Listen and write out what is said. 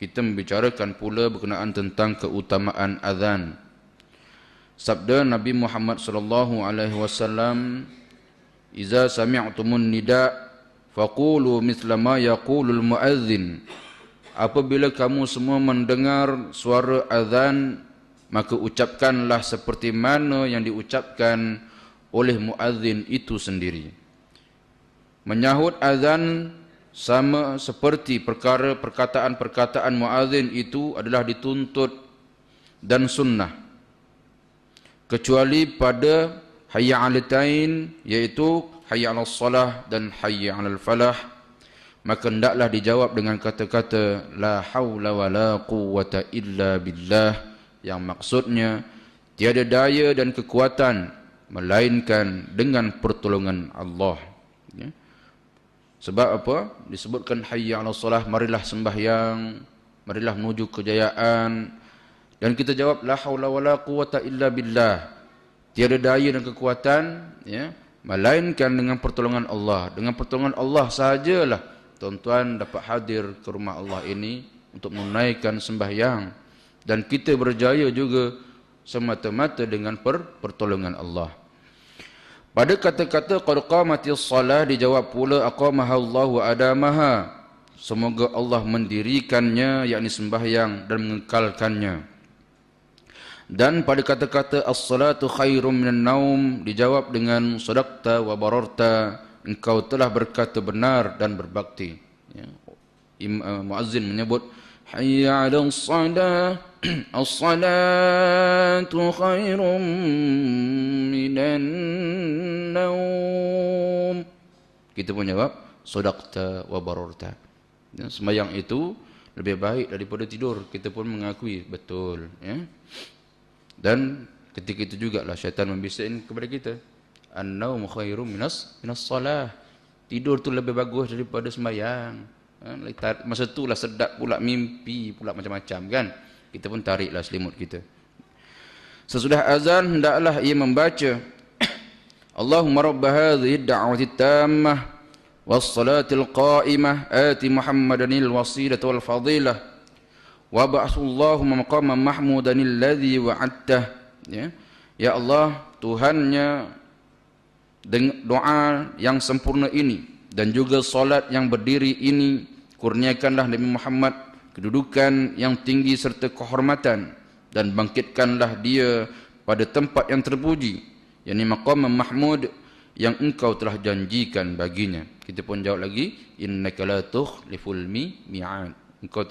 kita membicarakan pula berkenaan tentang keutamaan azan. Sabda Nabi Muhammad sallallahu alaihi wasallam, "Iza sami'tumun nida faqulu mithla ma yaqulul muadzin." Apabila kamu semua mendengar suara azan, maka ucapkanlah seperti mana yang diucapkan oleh muadzin itu sendiri. Menyahut azan sama seperti perkataan-perkataan muadzin itu adalah dituntut dan sunnah, kecuali pada hayya 'alatain, iaitu hayya 'alas salah dan hayya 'alal falah, maka hendaklah dijawab dengan kata-kata la haula wala quwwata illa billah, yang maksudnya tiada daya dan kekuatan melainkan dengan pertolongan Allah. Ya. Sebab apa? Disebutkan hayya 'alas salah, marilah sembahyang, marilah menuju kejayaan, dan kita jawab la haula wala quwwata illa billah, tiada daya dan kekuatan, ya, melainkan dengan pertolongan Allah. Dengan pertolongan Allah sahajalah tuan-tuan dapat hadir ke rumah Allah ini untuk menunaikan sembahyang, dan kita berjaya juga semata-mata dengan pertolongan Allah. Pada kata-kata qad qamatis salah dijawab pula aqamaha Allahu adamaha, semoga Allah mendirikannya, yakni sembahyang, dan mengekalkannya. Dan pada kata-kata as-salatu khairum minan naum dijawab dengan sadaqta wa bararta, engkau telah berkata benar dan berbakti. Ya. Muazzin menyebut hayya 'alas salah, as-salatu khairum minan naum. Kita pun jawab sadaqta wa bararta. Ya, sembahyang itu lebih baik daripada tidur. Kita pun mengakui betul, ya. Dan ketika itu jugalah syaitan membisikkan kepada kita, an-naum khairum minas salah. Tidur tu lebih bagus daripada sembahyang. Masa itulah sedap pula mimpi pula macam-macam, kan. Kita pun tariklah selimut kita. Sesudah azan hendaklah ia membaca Allahumma rabb hadhihi ad-da'wati at-tammah was-salatil qa'imah ati Muhammadanil wasilata wal fadilah wa ba'athullahu maqaman mahmudanil ladzi wa'adtah. Ya. Ya Allah, Tuhannya, dengan doa yang sempurna ini dan juga solat yang berdiri ini, kurniakanlah Nabi Muhammad kedudukan yang tinggi serta kehormatan, dan bangkitkanlah dia pada tempat yang terpuji, yakni maqam mahmud yang engkau telah janjikan baginya. Kita pun jawab lagi innaka la tukhliful mi'ad, engkau